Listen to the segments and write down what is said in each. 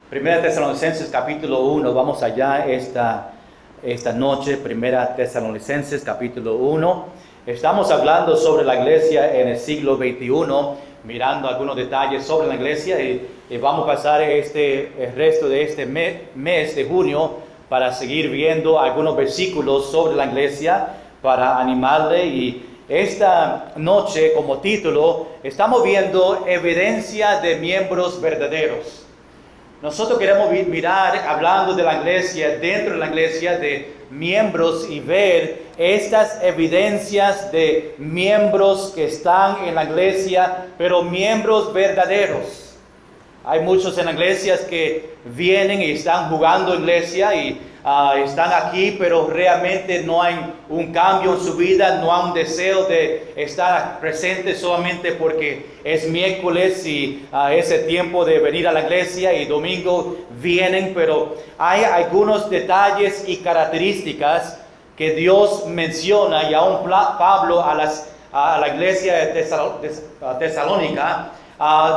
Primera Tesalonicenses capítulo 1, vamos allá esta noche, Primera Tesalonicenses capítulo 1. Estamos hablando sobre la iglesia en el siglo XXI, mirando algunos detalles sobre la iglesia y vamos a pasar el resto de este mes de junio para seguir viendo algunos versículos sobre la iglesia para animarle. Y esta noche, como título, estamos viendo evidencia de miembros verdaderos. Nosotros queremos mirar, hablando de la iglesia, dentro de la iglesia, de miembros y ver estas evidencias de miembros que están en la iglesia, pero miembros verdaderos. Hay muchos en la iglesia que vienen y están jugando iglesia y están aquí, pero realmente no hay un cambio en su vida, no hay un deseo de estar presente solamente porque es miércoles y es el tiempo de venir a la iglesia y domingo vienen, pero hay algunos detalles y características que Dios menciona y aún Pablo a la iglesia de Tesalónica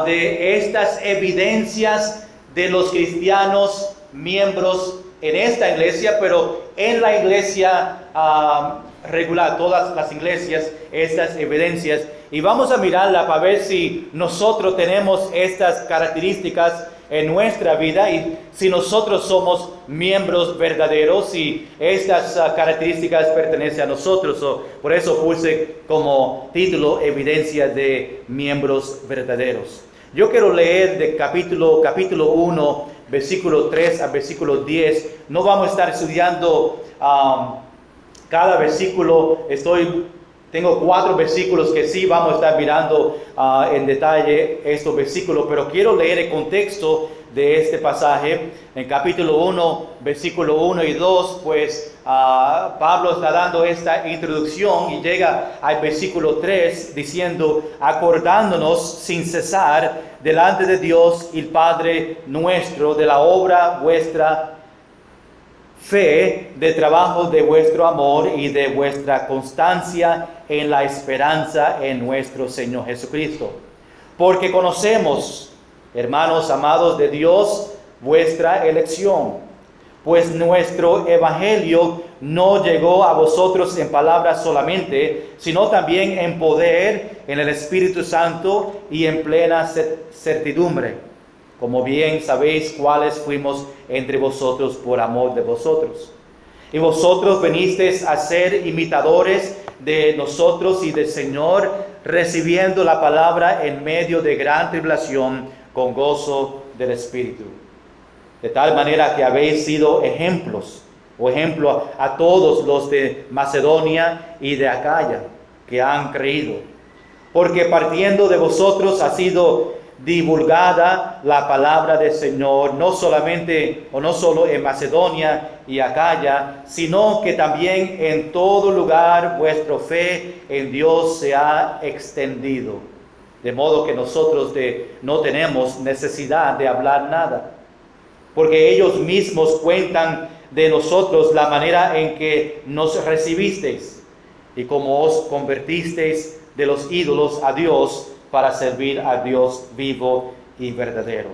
de estas evidencias de los cristianos miembros en esta iglesia, pero en la iglesia regular, todas las iglesias, estas evidencias. Y vamos a mirarla para ver si nosotros tenemos estas características en nuestra vida y si nosotros somos miembros verdaderos y estas características pertenecen a nosotros. Por eso puse como título evidencia de miembros verdaderos. Yo quiero leer de capítulo 1, versículo 3 a versículo 10. No vamos a estar estudiando cada versículo. Tengo 4 versículos que sí vamos a estar mirando en detalle estos versículos, pero quiero leer el contexto de este pasaje. En capítulo 1, versículo 1 y 2, pues Pablo está dando esta introducción y llega al versículo 3 diciendo: acordándonos sin cesar delante de Dios y el Padre nuestro de la obra vuestra fe, de trabajo de vuestro amor y de vuestra constancia en la esperanza en nuestro Señor Jesucristo. Porque conocemos, hermanos amados de Dios, vuestra elección, pues nuestro evangelio no llegó a vosotros en palabras solamente, sino también en poder, en el Espíritu Santo y en plena certidumbre, como bien sabéis cuáles fuimos entre vosotros por amor de vosotros. Y vosotros venisteis a ser imitadores de nosotros y del Señor, recibiendo la palabra en medio de gran tribulación con gozo del Espíritu. De tal manera que habéis sido ejemplo a todos los de Macedonia y de Acaya que han creído. Porque partiendo de vosotros ha sido divulgada la palabra del Señor, no solo en Macedonia y Acaya, sino que también en todo lugar vuestra fe en Dios se ha extendido. De modo que nosotros no tenemos necesidad de hablar nada, porque ellos mismos cuentan de nosotros la manera en que nos recibisteis y cómo os convertisteis de los ídolos a Dios para servir a Dios vivo y verdadero.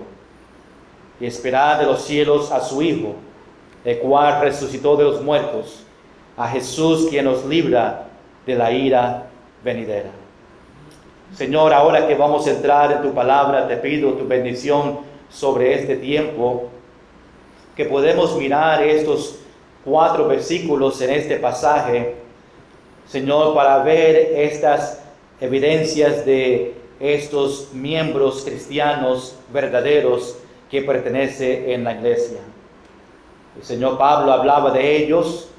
Y esperad de los cielos a su Hijo, el cual resucitó de los muertos, a Jesús, quien nos libra de la ira venidera. Señor, ahora que vamos a entrar en tu palabra, te pido tu bendición sobre este tiempo, que podemos mirar estos 4 versículos en este pasaje, Señor, para ver estas evidencias de estos miembros cristianos verdaderos que pertenecen en la iglesia. El Señor Pablo hablaba de ellos,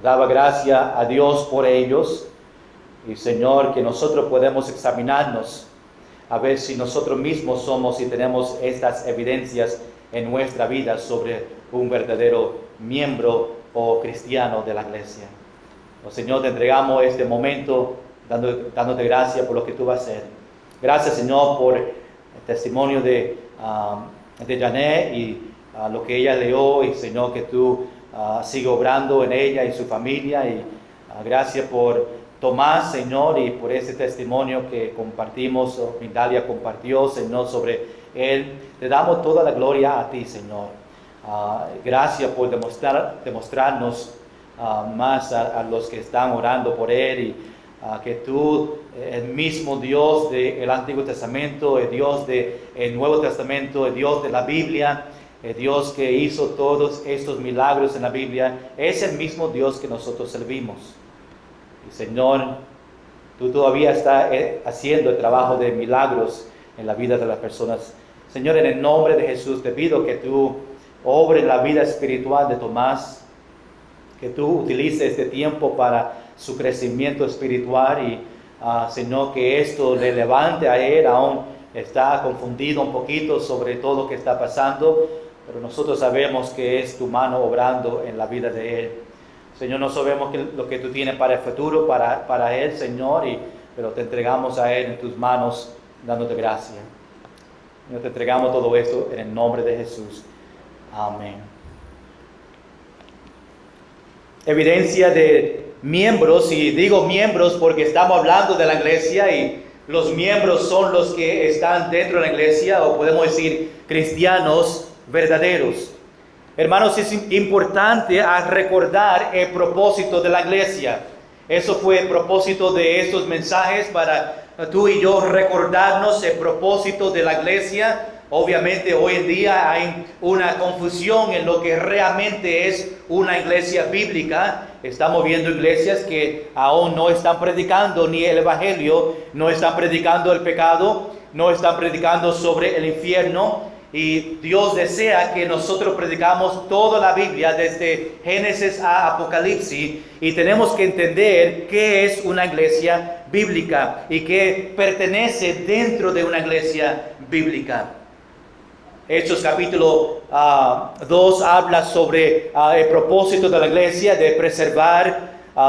daba gracia a Dios por ellos, y Señor, que nosotros podemos examinarnos a ver si nosotros mismos somos y tenemos estas evidencias en nuestra vida sobre un verdadero miembro o cristiano de la iglesia. Señor, te entregamos este momento dándote gracias por lo que tú vas a hacer. Gracias, Señor, por el testimonio de Janet y lo que ella leyó, y Señor, que tú sigas obrando en ella y su familia, y gracias por Tomás, Señor, y por ese testimonio que compartimos, o Mindalia compartió, Señor, sobre él. Te damos toda la gloria a ti, Señor. Gracias por demostrarnos más a los que están orando por él, y que tú, el mismo Dios del Antiguo Testamento, el Dios del Nuevo Testamento, el Dios de la Biblia, el Dios que hizo todos estos milagros en la Biblia, es el mismo Dios que nosotros servimos. Y Señor, tú todavía estás haciendo el trabajo de milagros en la vida de las personas. Señor, en el nombre de Jesús te pido que tú obres la vida espiritual de Tomás, que tú utilices este tiempo para su crecimiento espiritual, y Señor, que esto le levante a él. Aún está confundido un poquito sobre todo lo que está pasando, pero nosotros sabemos que es tu mano obrando en la vida de él. Señor, no sabemos lo que tú tienes para el futuro, para él, Señor, pero te entregamos a él en tus manos, dándote gracias. Señor, te entregamos todo esto en el nombre de Jesús. Amén. Evidencia de miembros, y digo miembros porque estamos hablando de la iglesia, y los miembros son los que están dentro de la iglesia, o podemos decir cristianos verdaderos. Hermanos, es importante recordar el propósito de la iglesia. Eso fue el propósito de estos mensajes, para tú y yo recordarnos el propósito de la iglesia. Obviamente hoy en día hay una confusión en lo que realmente es una iglesia bíblica. Estamos viendo iglesias que aún no están predicando ni el evangelio, no están predicando el pecado, no están predicando sobre el infierno. Y Dios desea que nosotros predicamos toda la Biblia desde Génesis a Apocalipsis, y tenemos que entender qué es una iglesia bíblica y qué pertenece dentro de una iglesia bíblica. Hechos capítulo 2 habla sobre el propósito de la iglesia, de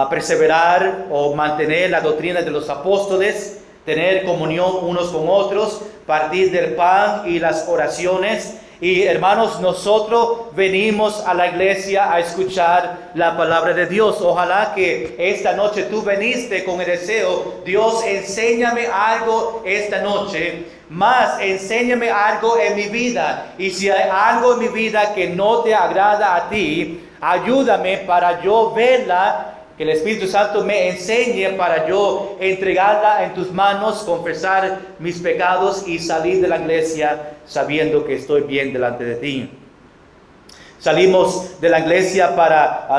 perseverar o mantener la doctrina de los apóstoles, tener comunión unos con otros, partir del pan y las oraciones. Y hermanos, nosotros venimos a la iglesia a escuchar la palabra de Dios. Ojalá que esta noche tú viniste con el deseo: Dios, enséñame algo esta noche, más enséñame algo en mi vida. Y si hay algo en mi vida que no te agrada a ti, ayúdame para yo verla, que el Espíritu Santo me enseñe para yo entregarla en tus manos, confesar mis pecados y salir de la iglesia sabiendo que estoy bien delante de ti. Salimos de la iglesia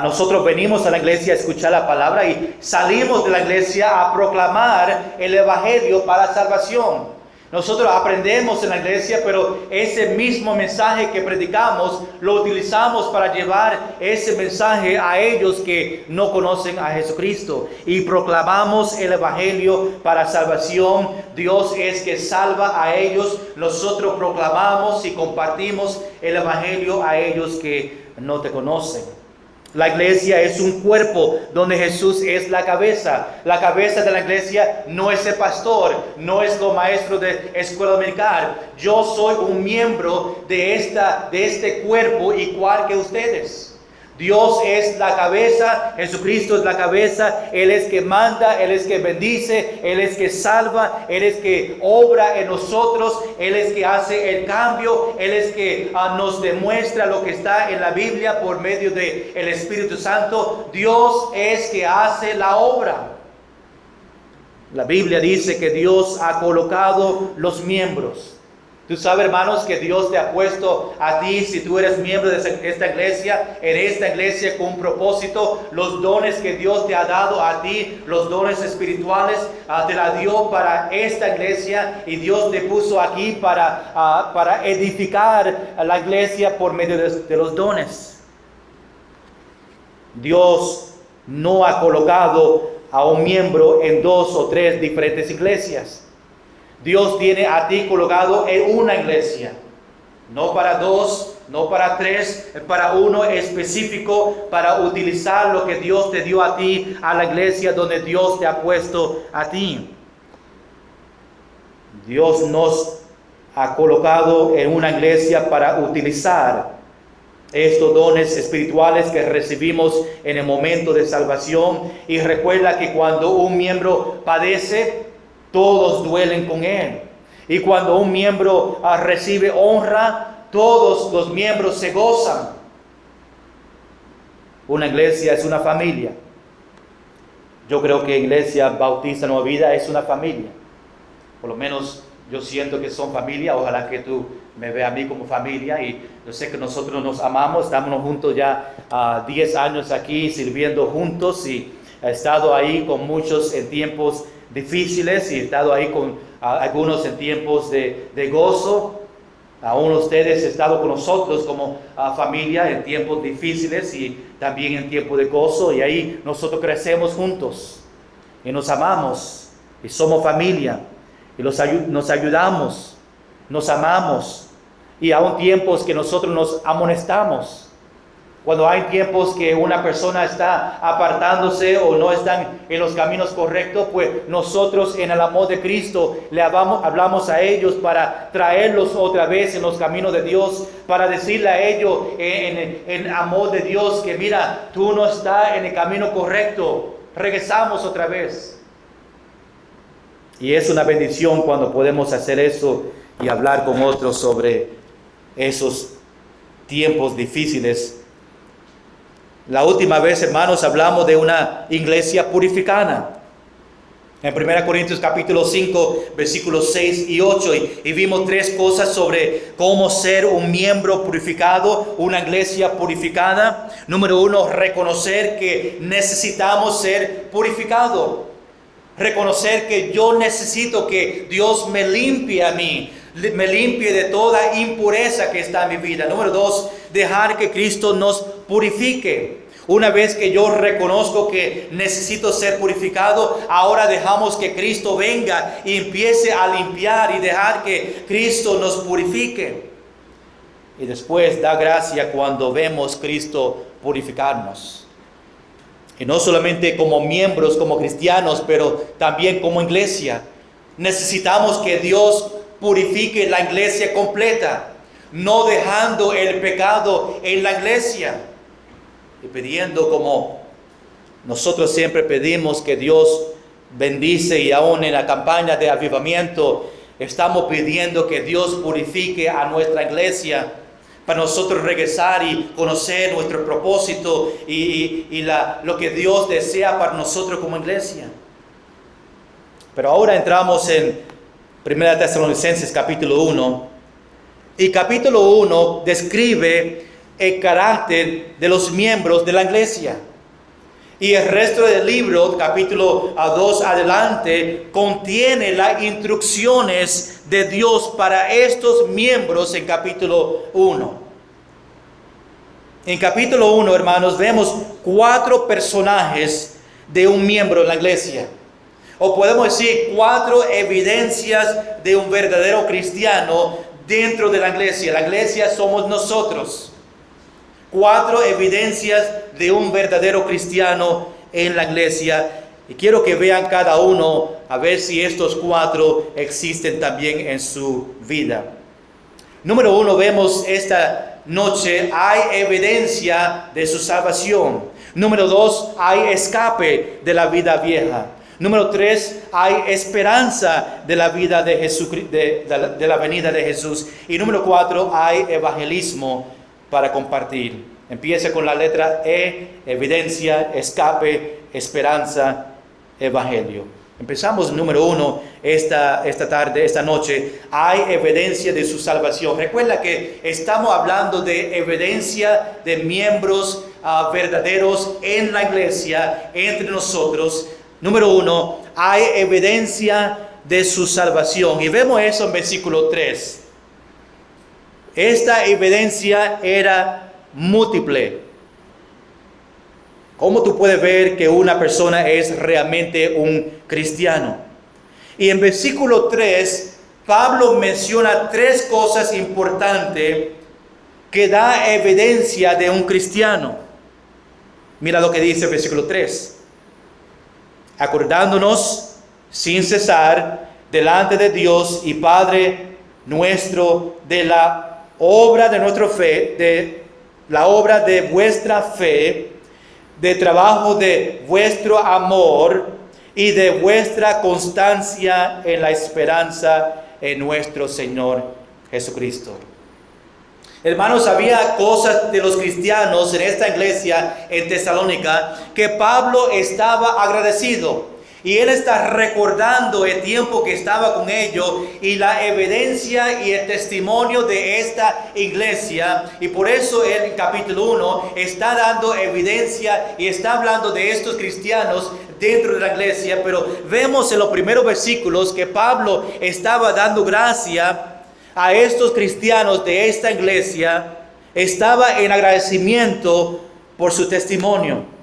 nosotros venimos a la iglesia a escuchar la palabra, y salimos de la iglesia a proclamar el evangelio para salvación. Nosotros aprendemos en la iglesia, pero ese mismo mensaje que predicamos lo utilizamos para llevar ese mensaje a ellos que no conocen a Jesucristo, y proclamamos el evangelio para salvación. Dios es que salva a ellos. Nosotros proclamamos y compartimos el evangelio a ellos que no te conocen. La iglesia es un cuerpo donde Jesús es la cabeza. La cabeza de la iglesia no es el pastor, no es los maestros de escuela dominical. Yo soy un miembro de este cuerpo igual que ustedes. Dios es la cabeza, Jesucristo es la cabeza. Él es que manda, Él es que bendice, Él es que salva, Él es que obra en nosotros, Él es que hace el cambio, Él es que nos demuestra lo que está en la Biblia por medio del Espíritu Santo. Dios es que hace la obra. La Biblia dice que Dios ha colocado los miembros. Tú sabes, hermanos, que Dios te ha puesto a ti, si tú eres miembro de esta iglesia, en esta iglesia con un propósito. Los dones que Dios te ha dado a ti, los dones espirituales, te la dio para esta iglesia, y Dios te puso aquí para edificar a la iglesia por medio de los dones. Dios no ha colocado a un miembro en 2 o 3 diferentes iglesias. Dios tiene a ti colocado en una iglesia, no para 2, no para 3, para uno específico, para utilizar lo que Dios te dio a ti, a la iglesia donde Dios te ha puesto a ti. Dios nos ha colocado en una iglesia para utilizar estos dones espirituales que recibimos en el momento de salvación. Y recuerda que cuando un miembro padece, todos duelen con él. Y cuando un miembro recibe honra, todos los miembros se gozan. Una iglesia es una familia. Yo creo que Iglesia Bautista Nueva Vida es una familia. Por lo menos yo siento que son familia. Ojalá que tú me veas a mí como familia. Y yo sé que nosotros nos amamos. Estamos juntos ya 10 años aquí sirviendo juntos. Y he estado ahí con muchos en tiempos difíciles. Y he estado ahí con algunos en tiempos de gozo. Aún ustedes han estado con nosotros como familia en tiempos difíciles y también en tiempos de gozo. Y ahí nosotros crecemos juntos y nos amamos y somos familia y nos ayudamos, nos amamos. Y aún tiempos que nosotros nos amonestamos. Cuando hay tiempos que una persona está apartándose o no están en los caminos correctos, pues nosotros en el amor de Cristo le hablamos a ellos para traerlos otra vez en los caminos de Dios, para decirle a ellos en amor de Dios que mira, tú no estás en el camino correcto, regresamos otra vez. Y es una bendición cuando podemos hacer eso y hablar con otros sobre esos tiempos difíciles. La última vez, hermanos, hablamos de una iglesia purificada. En 1 Corintios capítulo 5, versículos 6 y 8. Y vimos 3 cosas sobre cómo ser un miembro purificado, una iglesia purificada. Número 1, reconocer que necesitamos ser purificados. Reconocer que yo necesito que Dios me limpie a mí. Me limpie de toda impureza que está en mi vida. Número 2, dejar que Cristo nos purifique. Una vez que yo reconozco que necesito ser purificado, ahora dejamos que Cristo venga y empiece a limpiar y dejar que Cristo nos purifique. Y después da gracia cuando vemos Cristo purificarnos. Y no solamente como miembros, como cristianos, pero también como iglesia. Necesitamos que Dios purifique la iglesia completa, no dejando el pecado en la iglesia. Y pidiendo, como nosotros siempre pedimos, que Dios bendice, y aún en la campaña de avivamiento estamos pidiendo que Dios purifique a nuestra iglesia para nosotros regresar y conocer nuestro propósito y lo que Dios desea para nosotros como iglesia. Pero ahora entramos en 1 Tesalonicenses capítulo 1. Y capítulo 1 describe el carácter de los miembros de la iglesia. Y el resto del libro, capítulo 2 adelante, contiene las instrucciones de Dios para estos miembros en capítulo 1. En capítulo 1, hermanos, vemos 4 personajes de un miembro de la iglesia. O podemos decir 4 evidencias de un verdadero cristiano dentro de la iglesia. La iglesia somos nosotros. 4 evidencias de un verdadero cristiano en la iglesia. Y quiero que vean cada uno a ver si estos 4 existen también en su vida. Número 1, vemos esta noche, hay evidencia de su salvación. Número 2, hay escape de la vida vieja. Número 3, hay esperanza de la vida de Jesucristo, de la venida de Jesús. Y número 4, hay evangelismo para compartir. Empieza con la letra E, evidencia, escape, esperanza, evangelio. Empezamos número 1 esta noche. Hay evidencia de su salvación. Recuerda que estamos hablando de evidencia de miembros verdaderos en la iglesia, entre nosotros. Número 1, hay evidencia de su salvación. Y vemos eso en versículo 3. Esta evidencia era múltiple. ¿Cómo tú puedes ver que una persona es realmente un cristiano? Y en versículo 3, Pablo menciona 3 cosas importantes que da evidencia de un cristiano. Mira lo que dice el versículo 3. Acordándonos sin cesar delante de Dios y Padre nuestro de la obra de nuestra fe, la obra de vuestra fe, de trabajo de vuestro amor y de vuestra constancia en la esperanza en nuestro Señor Jesucristo. Hermanos, había cosas de los cristianos en esta iglesia en Tesalónica que Pablo estaba agradecido. Y él está recordando el tiempo que estaba con ellos y la evidencia y el testimonio de esta iglesia. Y por eso él en capítulo 1 está dando evidencia y está hablando de estos cristianos dentro de la iglesia. Pero vemos en los primeros versículos que Pablo estaba dando gracia a estos cristianos de esta iglesia, estaba en agradecimiento por su testimonio.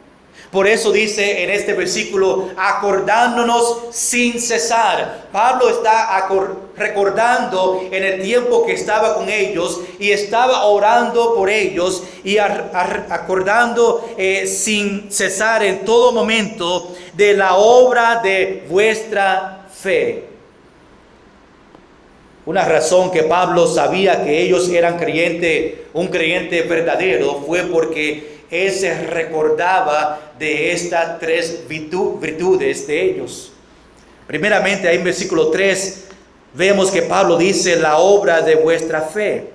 Por eso dice en este versículo, acordándonos sin cesar. Pablo está recordando en el tiempo que estaba con ellos y estaba orando por ellos y acordando sin cesar en todo momento de la obra de vuestra fe. Una razón que Pablo sabía que ellos eran un creyente verdadero, fue porque él se recordaba de estas tres virtudes de ellos. Primeramente, ahí en versículo 3, vemos que Pablo dice la obra de vuestra fe.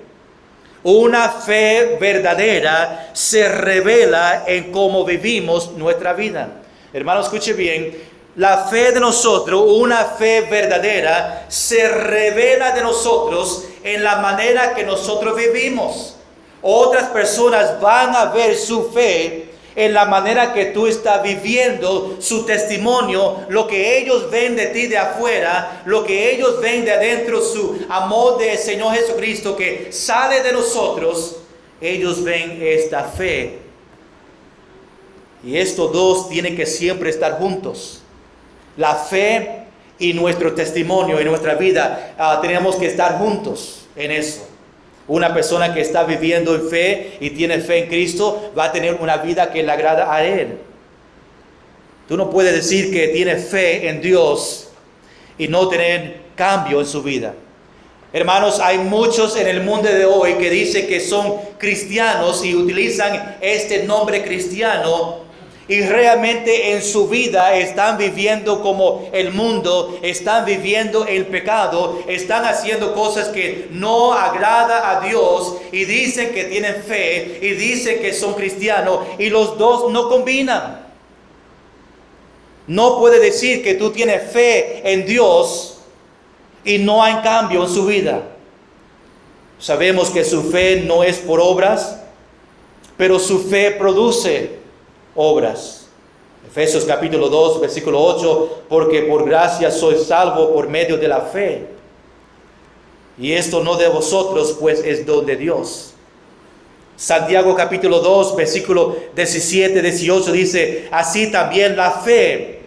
Una fe verdadera se revela en cómo vivimos nuestra vida. Hermano, escuche bien. La fe de nosotros, una fe verdadera, se revela de nosotros en la manera que nosotros vivimos. Otras personas van a ver su fe en la manera que tú estás viviendo, su testimonio, lo que ellos ven de ti de afuera, lo que ellos ven de adentro, su amor del Señor Jesucristo que sale de nosotros. Ellos ven esta fe. Y estos dos tienen que siempre estar juntos. La fe y nuestro testimonio en nuestra vida, tenemos que estar juntos en eso. Una persona que está viviendo en fe y tiene fe en Cristo va a tener una vida que le agrada a Él. Tú no puedes decir que tienes fe en Dios y no tener cambio en su vida. Hermanos, hay muchos en el mundo de hoy que dicen que son cristianos y utilizan este nombre cristiano, y realmente en su vida están viviendo como el mundo, están viviendo el pecado, están haciendo cosas que no agrada a Dios y dicen que tienen fe y dicen que son cristianos, y los dos no combinan. No puede decir que tú tienes fe en Dios y no hay cambio en su vida. Sabemos que su fe no es por obras, pero su fe produce obras. Efesios capítulo 2, versículo 8, porque por gracia sois salvo por medio de la fe. Y esto no de vosotros, pues es don de Dios. Santiago capítulo 2, versículo 17, 18 dice, así también la fe,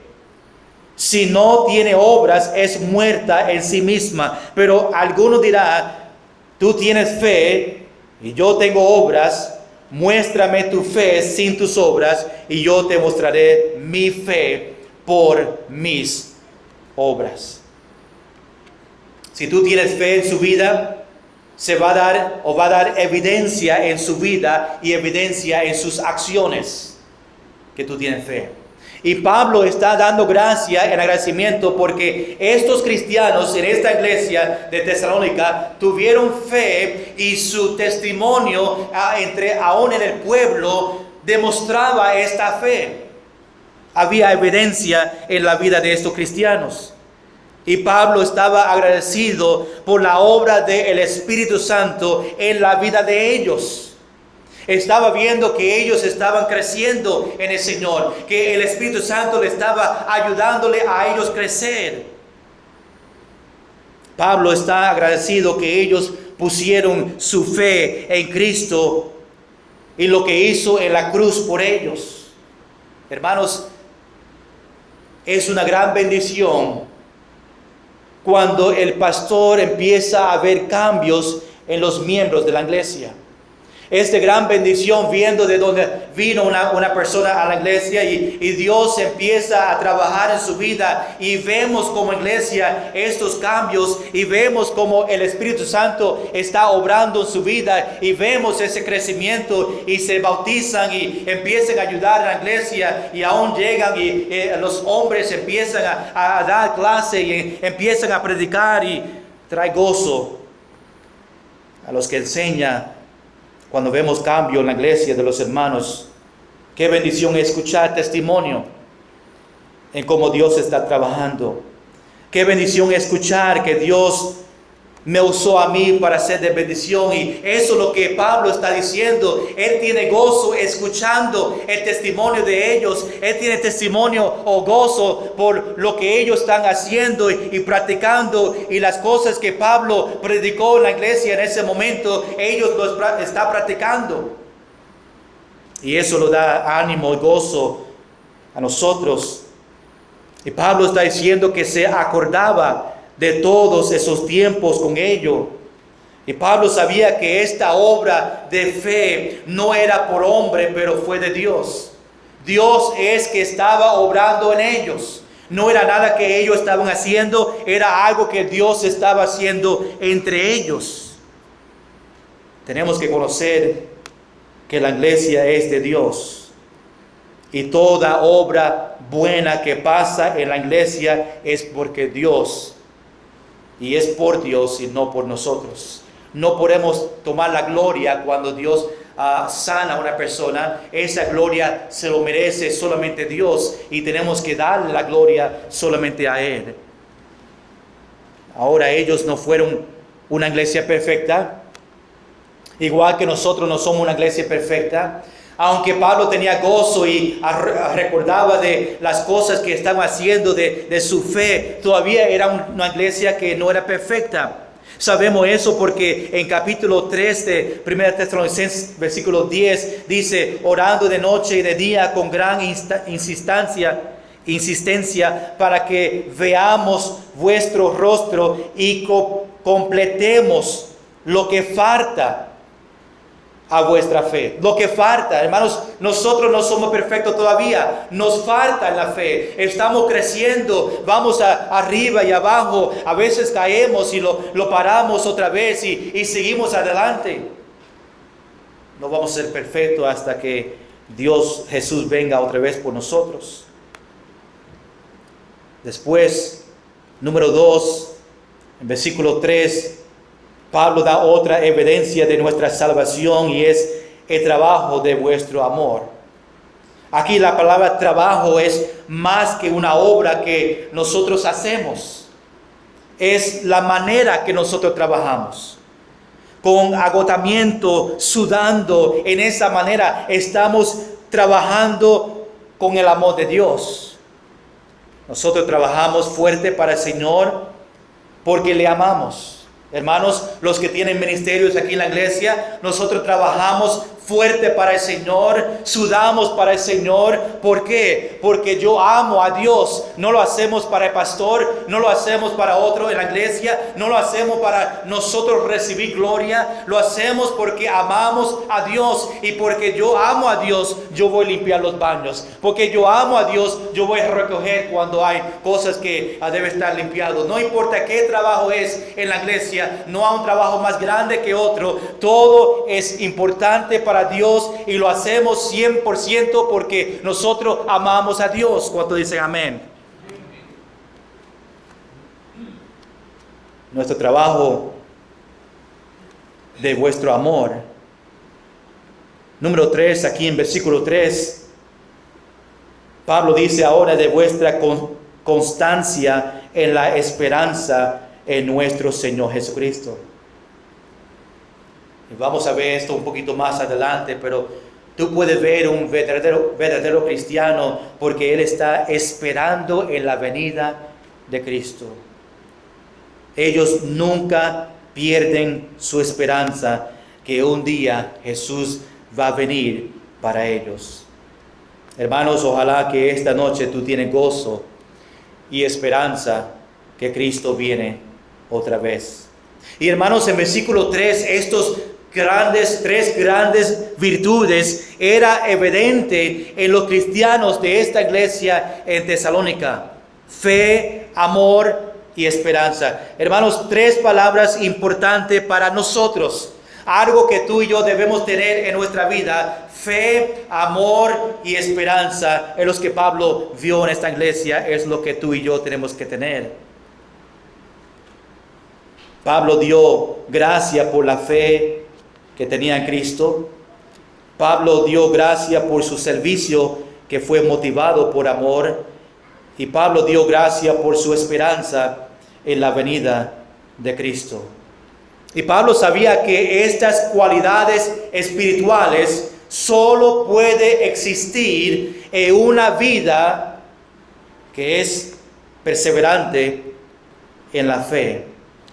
si no tiene obras, es muerta en sí misma. Pero alguno dirá, tú tienes fe y yo tengo obras. Muéstrame tu fe sin tus obras y yo te mostraré mi fe por mis obras. Si tú tienes fe en su vida, se va a dar evidencia en su vida y evidencia en sus acciones que tú tienes fe. Y Pablo está dando gracia en agradecimiento porque estos cristianos en esta iglesia de Tesalónica tuvieron fe y su testimonio aún en el pueblo demostraba esta fe. Había evidencia en la vida de estos cristianos. Y Pablo estaba agradecido por la obra del Espíritu Santo en la vida de ellos. Estaba viendo que ellos estaban creciendo en el Señor, que el Espíritu Santo le estaba ayudándole a ellos crecer. Pablo está agradecido que ellos pusieron su fe en Cristo y lo que hizo en la cruz por ellos. Hermanos, es una gran bendición cuando el pastor empieza a ver cambios en los miembros de la iglesia. Es de gran bendición viendo de donde vino una persona a la iglesia y Dios empieza a trabajar en su vida y vemos como iglesia estos cambios y vemos como el Espíritu Santo está obrando en su vida y vemos ese crecimiento y se bautizan y empiezan a ayudar a la iglesia y aún llegan y los hombres empiezan a dar clase y empiezan a predicar y trae gozo a los que enseñan. Cuando vemos cambio en la iglesia de los hermanos, qué bendición escuchar testimonio en cómo Dios está trabajando. Qué bendición escuchar que Dios me usó a mí para ser de bendición. Y eso es lo que Pablo está diciendo. Él tiene gozo escuchando el testimonio de ellos. Él tiene testimonio o gozo por lo que ellos están haciendo y practicando. Y las cosas que Pablo predicó en la iglesia en ese momento, ellos lo están practicando. Y eso lo da ánimo y gozo a nosotros. Y Pablo está diciendo que se acordaba de todos esos tiempos con ellos. Y Pablo sabía que esta obra de fe no era por hombre, pero fue de Dios. Dios es que estaba obrando en ellos. No era nada que ellos estaban haciendo, era algo que Dios estaba haciendo entre ellos. Tenemos que conocer que la iglesia es de Dios. Y toda obra buena que pasa en la iglesia es porque Dios. Y es por Dios y no por nosotros. No podemos tomar la gloria cuando Dios sana a una persona. Esa gloria se lo merece solamente Dios. Y tenemos que darle la gloria solamente a Él. Ahora ellos no fueron una iglesia perfecta. Igual que nosotros no somos una iglesia perfecta. Aunque Pablo tenía gozo y recordaba de las cosas que estaban haciendo de su fe, todavía era una iglesia que no era perfecta. Sabemos eso porque en capítulo 3 de 1 Tesalonicenses, versículo 10, dice, orando de noche y de día con gran insistencia para que veamos vuestro rostro y completemos lo que falta a vuestra fe. Lo que falta, hermanos, nosotros no somos perfectos todavía. Nos falta en la fe. Estamos creciendo, vamos arriba y abajo. A veces caemos y lo paramos otra vez y seguimos adelante. No vamos a ser perfectos hasta que Jesús venga otra vez por nosotros. Después, número 2, en versículo 3, Pablo da otra evidencia de nuestra salvación y es el trabajo de vuestro amor. Aquí la palabra trabajo es más que una obra que nosotros hacemos. Es la manera que nosotros trabajamos. Con agotamiento, sudando, en esa manera estamos trabajando con el amor de Dios. Nosotros trabajamos fuerte para el Señor porque le amamos. Hermanos, los que tienen ministerios aquí en la iglesia, nosotros trabajamos fuerte para el Señor, sudamos para el Señor. ¿Por qué? Porque yo amo a Dios. No lo hacemos para el pastor, no lo hacemos para otro en la iglesia, no lo hacemos para nosotros recibir gloria. Lo hacemos porque amamos a Dios y porque yo amo a Dios, yo voy a limpiar los baños. Porque yo amo a Dios, yo voy a recoger cuando hay cosas que deben estar limpiadas. No importa qué trabajo es en la iglesia, no hay un trabajo más grande que otro. Todo es importante para Dios y lo hacemos 100% porque nosotros amamos a Dios. ¿Cuántos dicen amén? Nuestro trabajo de vuestro amor. Número 3, aquí en versículo 3, Pablo dice ahora de vuestra constancia en la esperanza en nuestro Señor Jesucristo. Y vamos a ver esto un poquito más adelante, pero tú puedes ver un verdadero cristiano porque él está esperando en la venida de Cristo. Ellos nunca pierden su esperanza que un día Jesús va a venir para ellos. Hermanos, ojalá que esta noche tú tienes gozo y esperanza que Cristo viene otra vez. Y hermanos, en versículo 3, estos tres grandes virtudes era evidente en los cristianos de esta iglesia en Tesalónica: fe, amor y esperanza. Hermanos, tres palabras importantes para nosotros, algo que tú y yo debemos tener en nuestra vida: fe, amor y esperanza. Es lo que Pablo vio en esta iglesia, es lo que tú y yo tenemos que tener. Pablo dio gracia por la fe que tenía en Cristo. Pablo dio gracia por su servicio, que fue motivado por amor. Y Pablo dio gracia por su esperanza en la venida de Cristo. Y Pablo sabía que estas cualidades espirituales solo puede existir en una vida que es perseverante en la fe.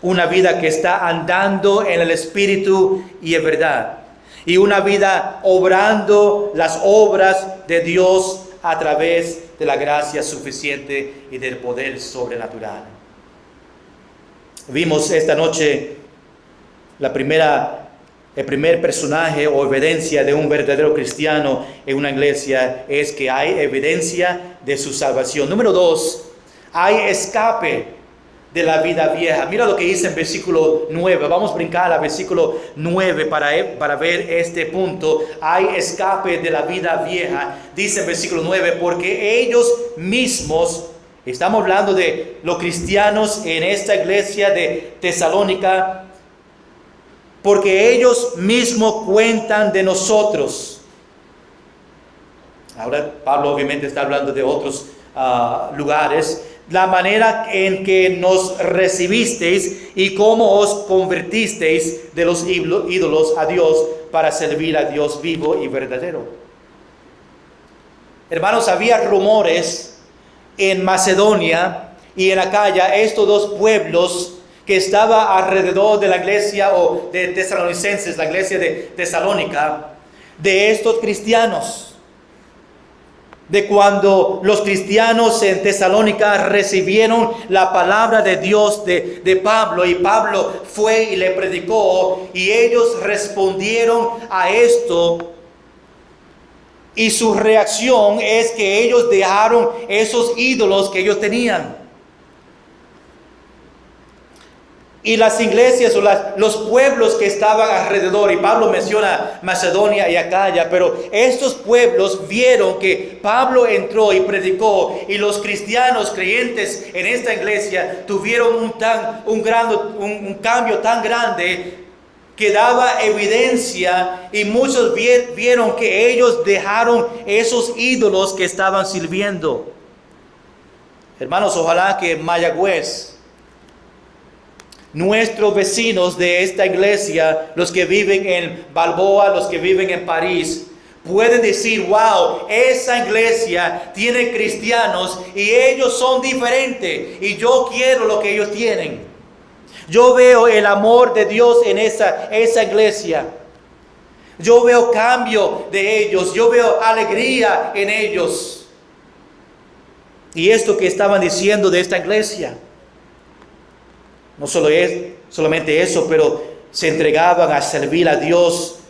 Una vida que está andando en el Espíritu y en verdad. Y una vida obrando las obras de Dios a través de la gracia suficiente y del poder sobrenatural. Vimos esta noche el primer personaje o evidencia de un verdadero cristiano en una iglesia es que hay evidencia de su salvación. Número 2, hay escape de la vida vieja. Mira lo que dice en versículo 9. Vamos a brincar al versículo 9 para ver este punto. Hay escape de la vida vieja. Dice en versículo 9, porque ellos mismos, estamos hablando de los cristianos en esta iglesia de Tesalónica, porque ellos mismos cuentan de nosotros. Ahora Pablo obviamente está hablando de otros lugares. La manera en que nos recibisteis y cómo os convertisteis de los ídolos a Dios para servir a Dios vivo y verdadero. Hermanos, había rumores en Macedonia y en Acaya, estos dos pueblos que estaban alrededor de la iglesia o de Tesalonicenses, la iglesia de Tesalónica, de estos cristianos. De cuando los cristianos en Tesalónica recibieron la palabra de Dios de Pablo, y Pablo fue y le predicó, y ellos respondieron a esto, y su reacción es que ellos dejaron esos ídolos que ellos tenían. Y las iglesias o los pueblos que estaban alrededor, y Pablo menciona Macedonia y Acaya, pero estos pueblos vieron que Pablo entró y predicó, y los cristianos creyentes en esta iglesia tuvieron un cambio tan grande que daba evidencia, y muchos vieron que ellos dejaron esos ídolos que estaban sirviendo. Hermanos, ojalá que Mayagüez, nuestros vecinos de esta iglesia, los que viven en Balboa, los que viven en París, pueden decir: wow, esa iglesia tiene cristianos y ellos son diferentes, y yo quiero lo que ellos tienen. Yo veo el amor de Dios en esa iglesia. Yo veo cambio de ellos, yo veo alegría en ellos. Y esto que estaban diciendo de esta iglesia, no solo solamente eso, pero se entregaban a servir a Dios,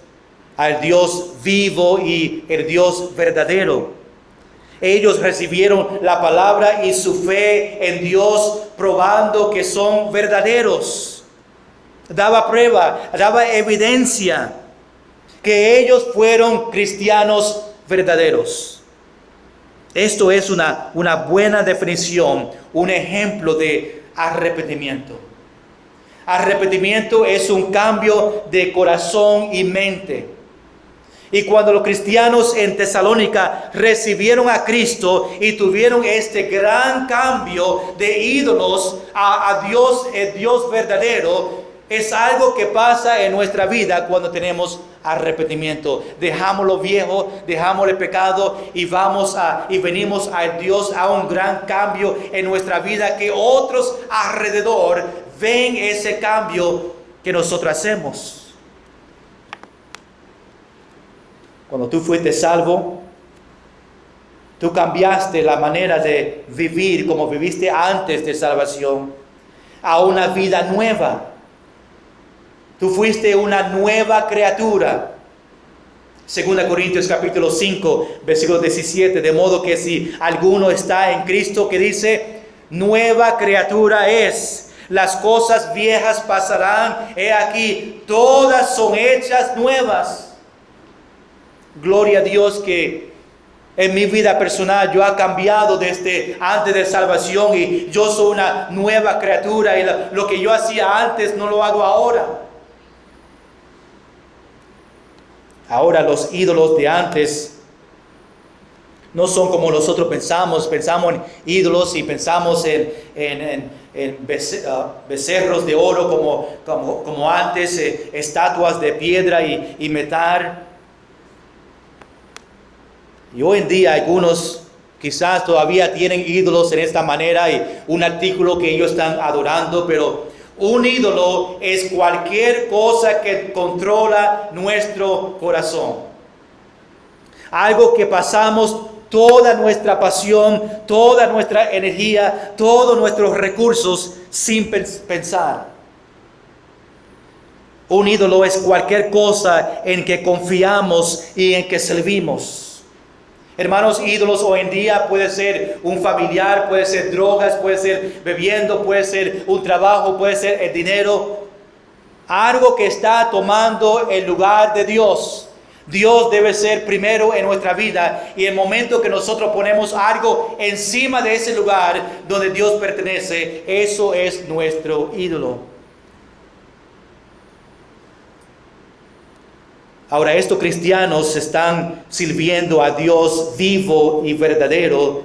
al Dios vivo y el Dios verdadero. Ellos recibieron la palabra y su fe en Dios, probando que son verdaderos. Daba prueba, daba evidencia que ellos fueron cristianos verdaderos. Esto es una buena definición, un ejemplo de arrepentimiento. Arrepentimiento es un cambio de corazón y mente. Y cuando los cristianos en Tesalónica recibieron a Cristo y tuvieron este gran cambio de ídolos a Dios, el Dios verdadero, es algo que pasa en nuestra vida cuando tenemos arrepentimiento. Dejamos lo viejo, dejamos el pecado y venimos a Dios, a un gran cambio en nuestra vida, que otros alrededor ven ese cambio que nosotros hacemos. Cuando tú fuiste salvo, tú cambiaste la manera de vivir como viviste antes de salvación a una vida nueva. Tú fuiste una nueva criatura. 2 Corintios capítulo 5, versículo 17. De modo que si alguno está en Cristo, que dice, nueva criatura es. Las cosas viejas pasarán. He aquí, todas son hechas nuevas. Gloria a Dios que en mi vida personal yo he cambiado desde antes de salvación y yo soy una nueva criatura y lo que yo hacía antes no lo hago ahora. Ahora los ídolos de antes no son como nosotros pensamos en ídolos y pensamos en becerros de oro como antes, estatuas de piedra y metal. Y hoy en día algunos quizás todavía tienen ídolos en esta manera y un artículo que ellos están adorando, pero un ídolo es cualquier cosa que controla nuestro corazón. Algo que pasamos toda nuestra pasión, toda nuestra energía, todos nuestros recursos sin pensar. Un ídolo es cualquier cosa en que confiamos y en que servimos. Hermanos, ídolos hoy en día puede ser un familiar, puede ser drogas, puede ser bebiendo, puede ser un trabajo, puede ser el dinero. Algo que está tomando el lugar de Dios. Dios debe ser primero en nuestra vida y el momento que nosotros ponemos algo encima de ese lugar donde Dios pertenece, eso es nuestro ídolo. Ahora, estos cristianos están sirviendo a Dios vivo y verdadero.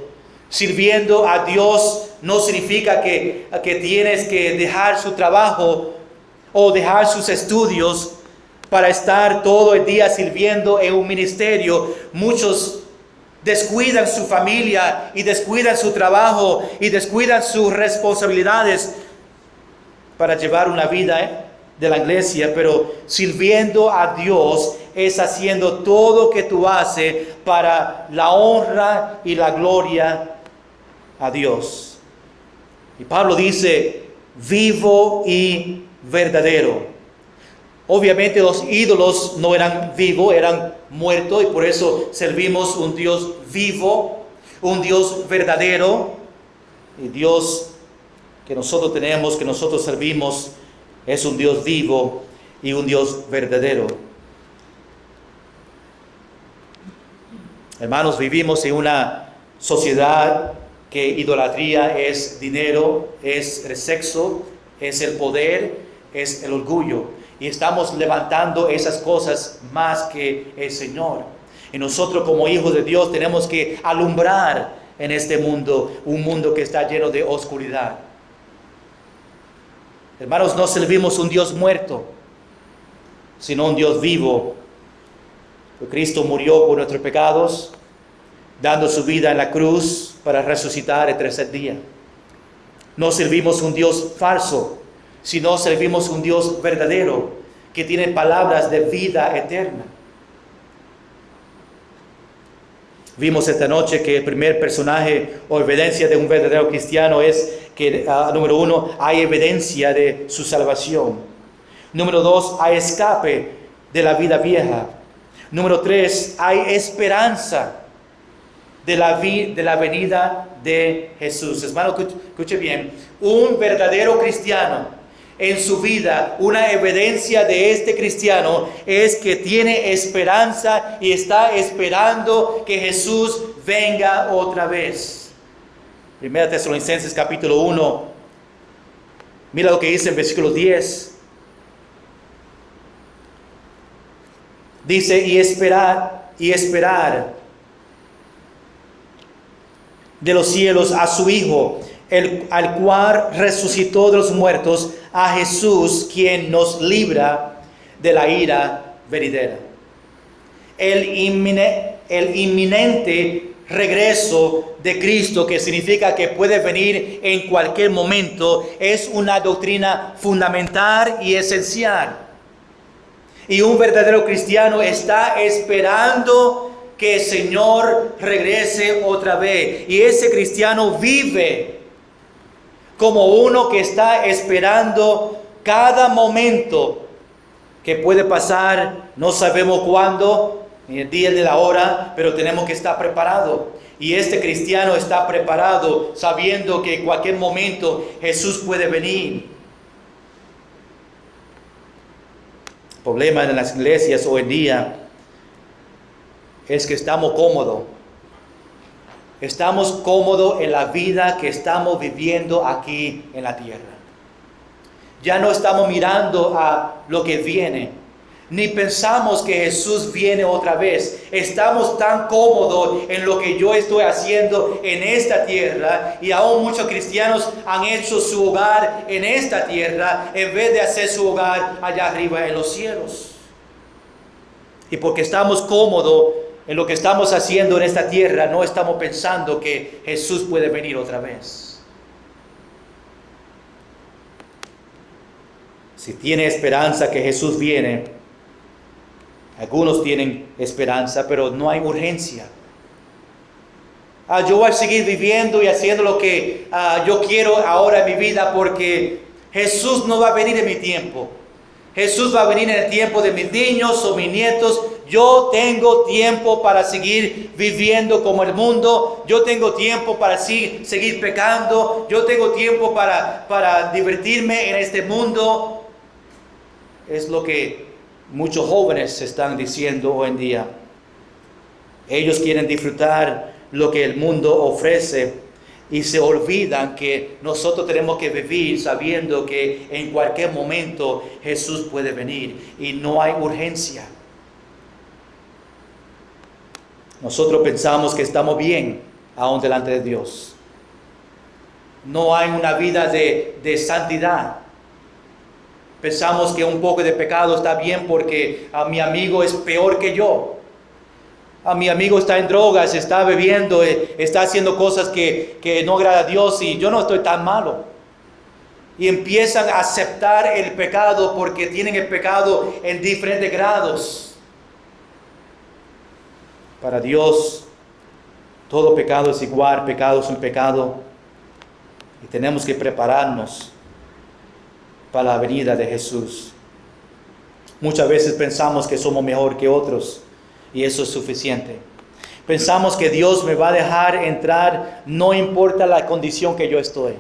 Sirviendo a Dios no significa que tienes que dejar su trabajo o dejar sus estudios para estar todo el día sirviendo en un ministerio. Muchos descuidan su familia y descuidan su trabajo y descuidan sus responsabilidades para llevar una vida de la iglesia, pero sirviendo a Dios es haciendo todo lo que tú haces para la honra y la gloria a Dios. Y Pablo dice, vivo y verdadero. Obviamente los ídolos no eran vivos, eran muertos, y por eso servimos un Dios vivo, un Dios verdadero, y Dios que nosotros tenemos, que nosotros servimos, es un Dios vivo y un Dios verdadero. Hermanos, vivimos en una sociedad que idolatría es dinero, es el sexo, es el poder, es el orgullo. Y estamos levantando esas cosas más que el Señor. Y nosotros como hijos de Dios tenemos que alumbrar en este mundo, un mundo que está lleno de oscuridad. Hermanos, no servimos un Dios muerto, sino un Dios vivo. Cristo murió por nuestros pecados, dando su vida en la cruz para resucitar el tercer día. No servimos un Dios falso, sino servimos un Dios verdadero, que tiene palabras de vida eterna. Vimos esta noche que el primer personaje o evidencia de un verdadero cristiano es que, número 1, hay evidencia de su salvación. Número 2, hay escape de la vida vieja. Número 3, hay esperanza de la venida de Jesús. Hermano, escuche bien. Un verdadero cristiano, en su vida, una evidencia de este cristiano es que tiene esperanza y está esperando que Jesús venga otra vez. 1 Tesalonicenses capítulo 1. Mira lo que dice en versículo 10. Dice, y esperar de los cielos a su Hijo, al cual resucitó de los muertos, a Jesús, quien nos libra de la ira venidera. El inminente regreso de Cristo, que significa que puede venir en cualquier momento, es una doctrina fundamental y esencial. Y un verdadero cristiano está esperando que el Señor regrese otra vez. Y ese cristiano vive como uno que está esperando cada momento que puede pasar, no sabemos cuándo, ni el día ni la hora, pero tenemos que estar preparados. Y este cristiano está preparado, sabiendo que en cualquier momento Jesús puede venir. El problema en las iglesias hoy en día es que estamos cómodos. Estamos cómodos en la vida que estamos viviendo aquí en la tierra. Ya no estamos mirando a lo que viene, ni pensamos que Jesús viene otra vez. Estamos tan cómodos en lo que yo estoy haciendo en esta tierra, y aún muchos cristianos han hecho su hogar en esta tierra en vez de hacer su hogar allá arriba en los cielos. Y porque estamos cómodos en lo que estamos haciendo en esta tierra, no estamos pensando que Jesús puede venir otra vez. Si tiene esperanza que Jesús viene, algunos tienen esperanza, pero no hay urgencia. Yo voy a seguir viviendo y haciendo lo que yo quiero ahora en mi vida, porque Jesús no va a venir en mi tiempo. Jesús va a venir en el tiempo de mis niños o mis nietos. Yo tengo tiempo para seguir viviendo como el mundo. Yo tengo tiempo para seguir pecando. Yo tengo tiempo para divertirme en este mundo. Es lo que muchos jóvenes están diciendo hoy en día. Ellos quieren disfrutar lo que el mundo ofrece y se olvidan que nosotros tenemos que vivir sabiendo que en cualquier momento Jesús puede venir y no hay urgencia. Nosotros pensamos que estamos bien aún delante de Dios. No hay una vida de santidad. Pensamos que un poco de pecado está bien porque mi amigo es peor que yo. Mi amigo está en drogas, está bebiendo, está haciendo cosas que no agrada a Dios, y yo no estoy tan malo. Y empiezan a aceptar el pecado porque tienen el pecado en diferentes grados. Para Dios, todo pecado es igual, pecado es un pecado. Y tenemos que prepararnos para la venida de Jesús. Muchas veces pensamos que somos mejor que otros, y eso es suficiente. Pensamos que Dios me va a dejar entrar, no importa la condición que yo estoy.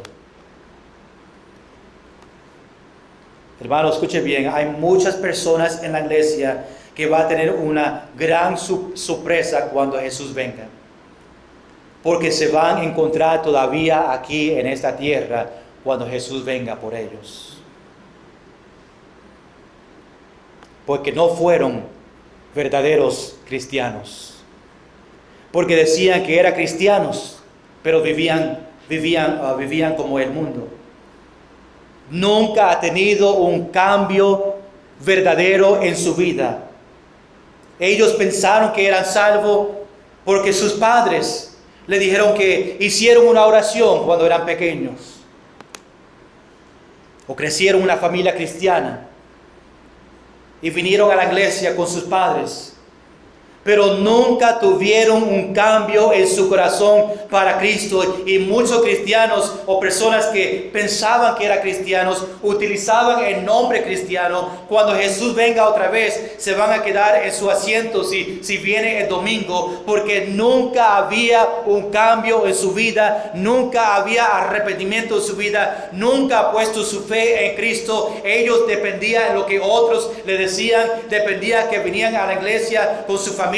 Hermano, escuche bien, hay muchas personas en la iglesia que va a tener una gran sorpresa cuando Jesús venga, porque se van a encontrar todavía aquí en esta tierra cuando Jesús venga por ellos. Porque no fueron verdaderos cristianos. Porque decían que eran cristianos, pero vivían como el mundo. Nunca ha tenido un cambio verdadero en su vida. Ellos pensaron que eran salvos porque sus padres le dijeron que hicieron una oración cuando eran pequeños, o crecieron en una familia cristiana y vinieron a la iglesia con sus padres, pero nunca tuvieron un cambio en su corazón para Cristo. Y muchos cristianos o personas que pensaban que eran cristianos utilizaban el nombre cristiano. Cuando Jesús venga otra vez, se van a quedar en su asiento si viene el domingo, porque nunca había un cambio en su vida, nunca había arrepentimiento en su vida, nunca ha puesto su fe en Cristo. Ellos dependían de lo que otros le decían, dependían que venían a la iglesia con su familia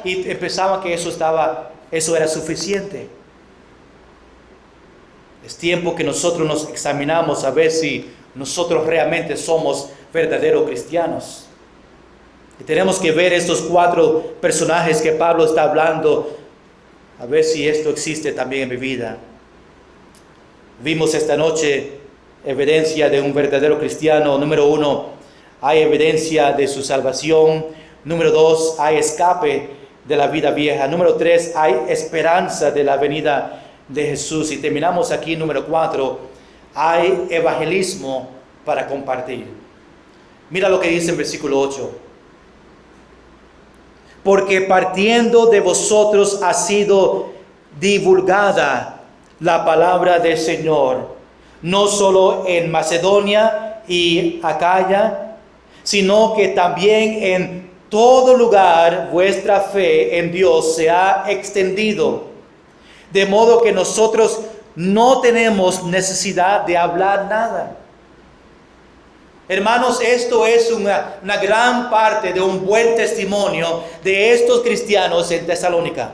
y pensaban que eso era suficiente. Es tiempo que nosotros nos examinamos a ver si nosotros realmente somos verdaderos cristianos. Y tenemos que ver estos 4 personajes que Pablo está hablando, a ver si esto existe también en mi vida. Vimos esta noche evidencia de un verdadero cristiano. Número 1, hay evidencia de su salvación. Número 2, hay escape de la vida vieja. Número 3, hay esperanza de la venida de Jesús. Y terminamos aquí, número 4, hay evangelismo para compartir. Mira lo que dice en versículo 8. Porque partiendo de vosotros ha sido divulgada la palabra del Señor, no solo en Macedonia y Acaya, sino que también en todo lugar vuestra fe en Dios se ha extendido, de modo que nosotros no tenemos necesidad de hablar nada. Hermanos, esto es una gran parte de un buen testimonio de estos cristianos en Tesalónica.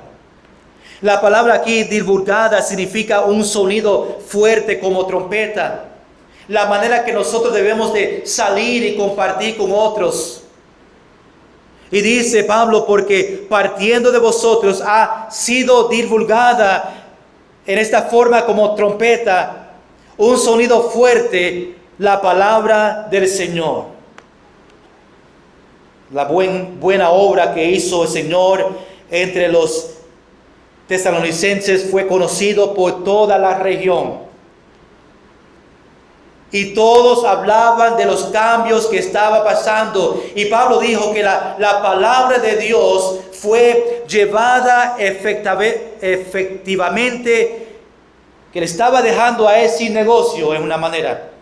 La palabra aquí, divulgada, significa un sonido fuerte como trompeta. La manera que nosotros debemos de salir y compartir con otros. Y dice Pablo, porque partiendo de vosotros ha sido divulgada en esta forma como trompeta, un sonido fuerte, la palabra del Señor. La buena obra que hizo el Señor entre los tesalonicenses fue conocido por toda la región. Y todos hablaban de los cambios que estaba pasando. Y Pablo dijo que la palabra de Dios fue llevada efectivamente, que le estaba dejando a él sin negocio en una manera.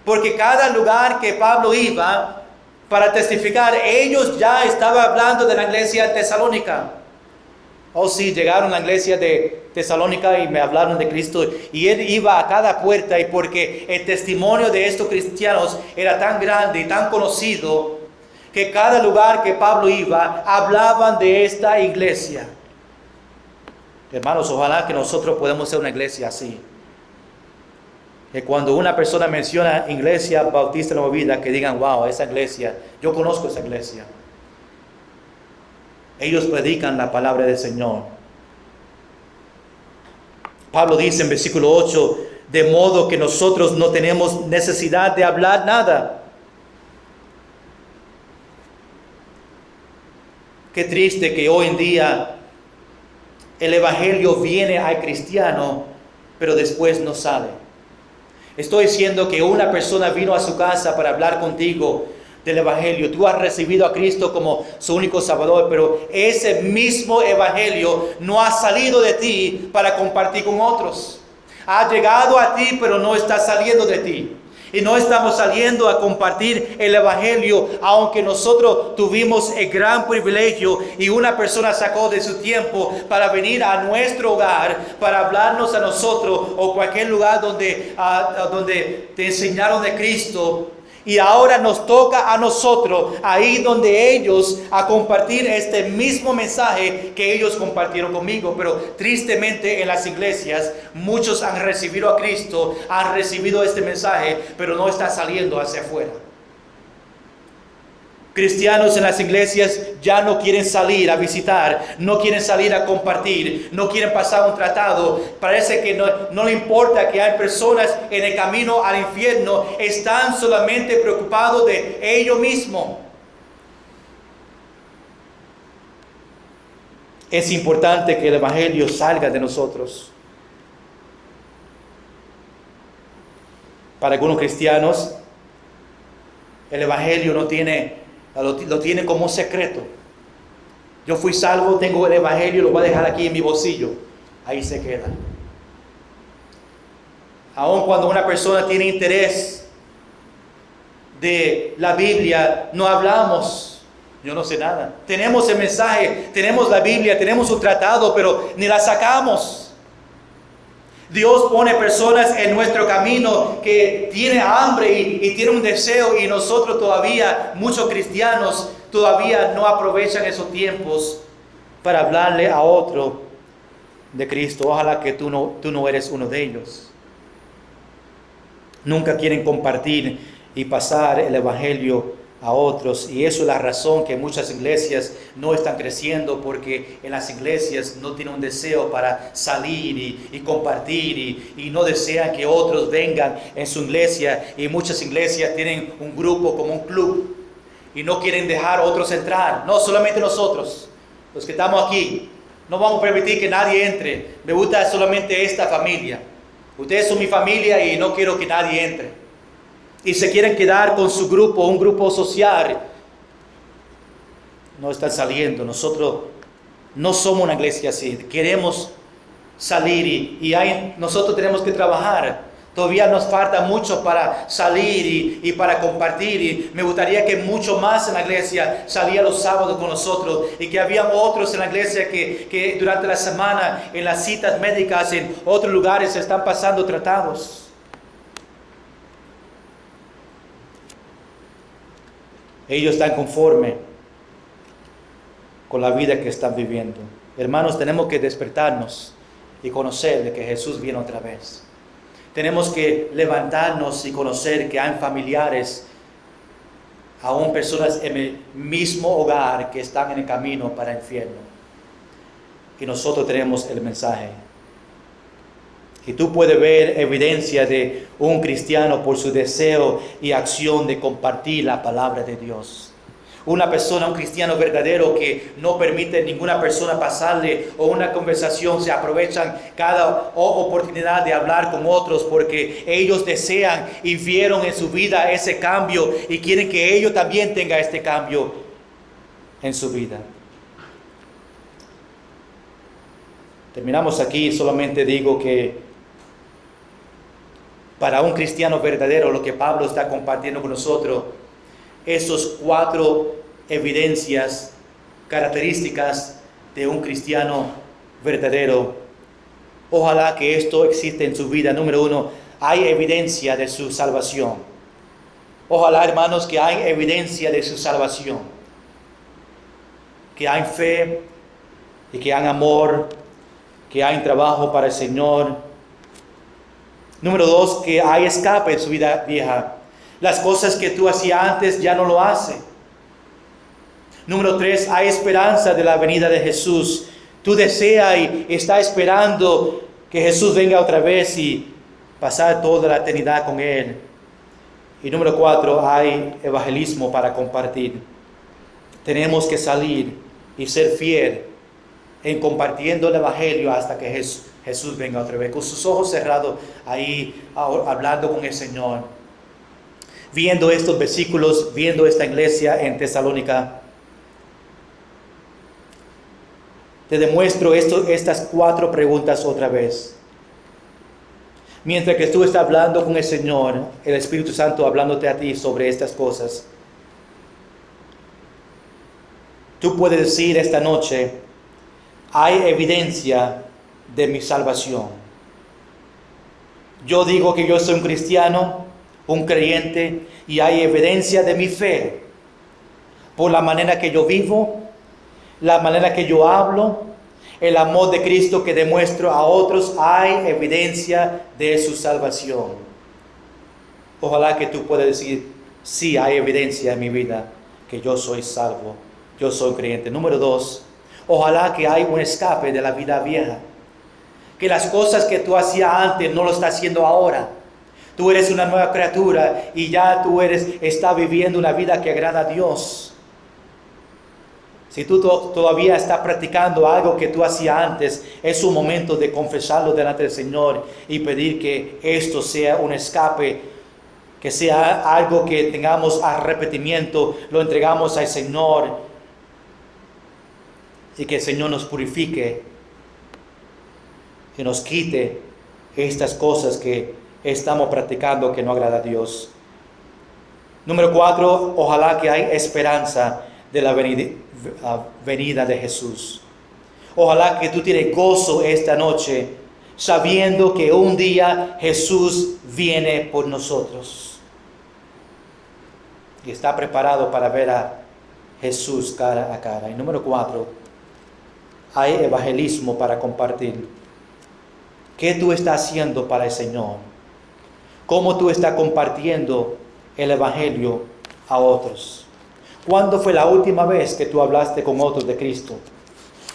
Porque cada lugar que Pablo iba para testificar, ellos ya estaban hablando de la iglesia de Tesalónica. Oh sí, llegaron a la iglesia de Tesalónica y me hablaron de Cristo. Y él iba a cada puerta, y porque el testimonio de estos cristianos era tan grande y tan conocido, que cada lugar que Pablo iba, hablaban de esta iglesia. Hermanos, ojalá que nosotros podamos ser una iglesia así. Que cuando una persona menciona Iglesia Bautista Nueva Vida, que digan, wow, esa iglesia, yo conozco esa iglesia. Ellos predican la palabra del Señor. Pablo dice en versículo 8, de modo que nosotros no tenemos necesidad de hablar nada. Qué triste que hoy en día el evangelio viene al cristiano, pero después no sale. Estoy diciendo que una persona vino a su casa para hablar contigo del evangelio. Tú has recibido a Cristo como su único salvador, pero ese mismo evangelio no ha salido de ti para compartir con otros. Ha llegado a ti, pero no está saliendo de ti. Y no estamos saliendo a compartir el evangelio, aunque nosotros tuvimos el gran privilegio y una persona sacó de su tiempo para venir a nuestro hogar, para hablarnos a nosotros o cualquier lugar donde te enseñaron de Cristo. Y ahora nos toca a nosotros, ahí donde ellos, a compartir este mismo mensaje que ellos compartieron conmigo. Pero tristemente en las iglesias, muchos han recibido a Cristo, han recibido este mensaje, pero no está saliendo hacia afuera. Cristianos en las iglesias ya no quieren salir a visitar, no quieren salir a compartir, no quieren pasar un tratado. Parece que no le importa que hay personas en el camino al infierno, están solamente preocupados de ellos mismos. Es importante que el evangelio salga de nosotros. Para algunos cristianos, el evangelio lo tiene como un secreto. Yo fui salvo, tengo el evangelio, lo voy a dejar aquí en mi bolsillo. Ahí se queda. Aun cuando una persona tiene interés de la Biblia, no hablamos. Yo no sé nada. Tenemos el mensaje, tenemos la Biblia, tenemos un tratado, pero ni la sacamos. Dios pone personas en nuestro camino que tienen hambre y tienen un deseo, y nosotros todavía, muchos cristianos, todavía no aprovechan esos tiempos para hablarle a otro de Cristo. Ojalá que tú no eres uno de ellos. Nunca quieren compartir y pasar el evangelio a otros, y eso es la razón que muchas iglesias no están creciendo, porque en las iglesias no tienen un deseo para salir y compartir, y no desean que otros vengan en su iglesia. Y muchas iglesias tienen un grupo como un club y no quieren dejar a otros entrar. No, solamente nosotros, los que estamos aquí, no vamos a permitir que nadie entre. Me gusta solamente esta familia. Ustedes son mi familia y no quiero que nadie entre. Y se quieren quedar con su grupo, un grupo social. No están saliendo. Nosotros no somos una iglesia así. Queremos salir y nosotros tenemos que trabajar Todavía nos falta mucho para salir y para compartir. Y me gustaría que mucho más en la iglesia salía los sábados con nosotros. Y que había otros en la iglesia que durante la semana, en las citas médicas, en otros lugares, están pasando tratados. Ellos están conformes con la vida que están viviendo. Hermanos, tenemos que despertarnos y conocer de que Jesús viene otra vez. Tenemos que levantarnos y conocer que hay familiares, aún personas en el mismo hogar que están en el camino para el infierno. Y nosotros tenemos el mensaje. Y tú puedes ver evidencia de un cristiano por su deseo y acción de compartir la palabra de Dios. Una persona, un cristiano verdadero que no permite a ninguna persona pasarle o una conversación, se aprovechan cada oportunidad de hablar con otros porque ellos desean y vieron en su vida ese cambio y quieren que ellos también tengan este cambio en su vida. Terminamos aquí, solamente digo que para un cristiano verdadero, lo que Pablo está compartiendo con nosotros, esos 4 evidencias, características de un cristiano verdadero. Ojalá que esto exista en su vida. Número 1, hay evidencia de su salvación. Ojalá, hermanos, que hay evidencia de su salvación. Que hay fe y que hay amor, que hay trabajo para el Señor. Número 2, que hay escape en su vida vieja. Las cosas que tú hacías antes ya no lo hace. Número 3, hay esperanza de la venida de Jesús. Tú deseas y estás esperando que Jesús venga otra vez y pasar toda la eternidad con Él. Y número 4, hay evangelismo para compartir. Tenemos que salir y ser fiel en compartiendo el evangelio hasta que Jesús venga otra vez. Con sus ojos cerrados ahí, hablando con el Señor. Viendo estos versículos, viendo esta iglesia en Tesalónica, te demuestro estas 4 preguntas otra vez. Mientras que tú estás hablando con el Señor, el Espíritu Santo hablándote a ti sobre estas cosas, tú puedes decir esta noche: hay evidencia de mi salvación. Yo digo que yo soy un cristiano, un creyente, y hay evidencia de mi fe por la manera que yo vivo, la manera que yo hablo, el amor de Cristo que demuestro a otros. Hay evidencia de su salvación. Ojalá que tú puedas decir: sí, hay evidencia en mi vida que yo soy salvo, yo soy creyente. Número 2, ojalá que hay un escape de la vida vieja, que las cosas que tú hacías antes no lo estás haciendo ahora. Tú eres una nueva criatura y ya estás viviendo una vida que agrada a Dios. Si tú todavía estás practicando algo que tú hacías antes, es un momento de confesarlo delante del Señor y pedir que esto sea un escape, que sea algo que tengamos arrepentimiento, lo entregamos al Señor y que el Señor nos purifique, que nos quite estas cosas que estamos practicando que no agrada a Dios. Número 4, ojalá que hay esperanza de la venida de Jesús. Ojalá que tú tienes gozo esta noche, sabiendo que un día Jesús viene por nosotros y está preparado para ver a Jesús cara a cara. Y número 4, hay evangelismo para compartir. ¿Qué tú estás haciendo para el Señor? ¿Cómo tú estás compartiendo el evangelio a otros? ¿Cuándo fue la última vez que tú hablaste con otros de Cristo?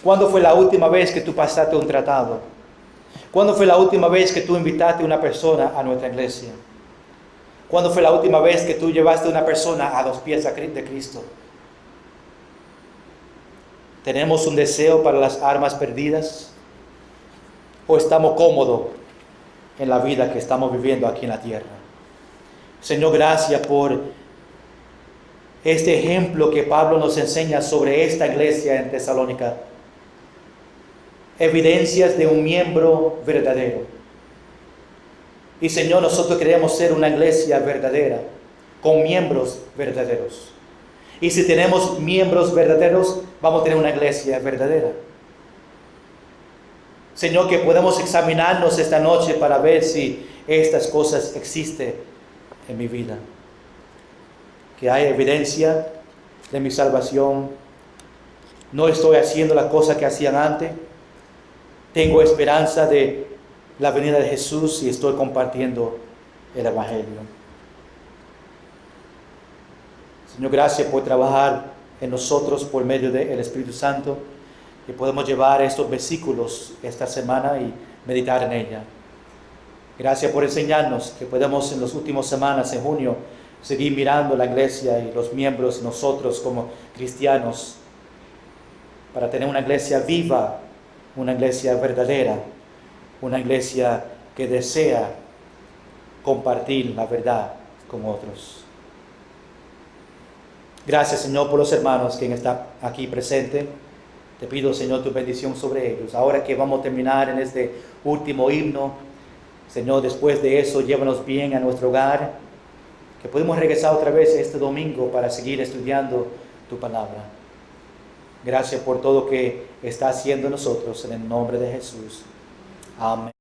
¿Cuándo fue la última vez que tú pasaste un tratado? ¿Cuándo fue la última vez que tú invitaste a una persona a nuestra iglesia? ¿Cuándo fue la última vez que tú llevaste a una persona a los pies de Cristo? ¿Tenemos un deseo para las almas perdidas? ¿O estamos cómodos en la vida que estamos viviendo aquí en la tierra? Señor, gracias por este ejemplo que Pablo nos enseña sobre esta iglesia en Tesalónica. Evidencias de un miembro verdadero. Y Señor, nosotros queremos ser una iglesia verdadera, con miembros verdaderos. Y si tenemos miembros verdaderos, vamos a tener una iglesia verdadera. Señor, que podamos examinarnos esta noche para ver si estas cosas existen en mi vida. Que hay evidencia de mi salvación. No estoy haciendo la cosa que hacían antes. Tengo esperanza de la venida de Jesús y estoy compartiendo el Evangelio. Señor, gracias por trabajar en nosotros por medio del Espíritu Santo, que podemos llevar estos versículos esta semana y meditar en ella. Gracias por enseñarnos que podemos en las últimas semanas, en junio, seguir mirando la iglesia y los miembros, nosotros como cristianos, para tener una iglesia viva, una iglesia verdadera, una iglesia que desea compartir la verdad con otros. Gracias, Señor, por los hermanos que están aquí presentes. Te pido, Señor, tu bendición sobre ellos. Ahora que vamos a terminar en este último himno, Señor, después de eso, llévanos bien a nuestro hogar, que podemos regresar otra vez este domingo para seguir estudiando tu palabra. Gracias por todo que está haciendo nosotros, en el nombre de Jesús. Amén.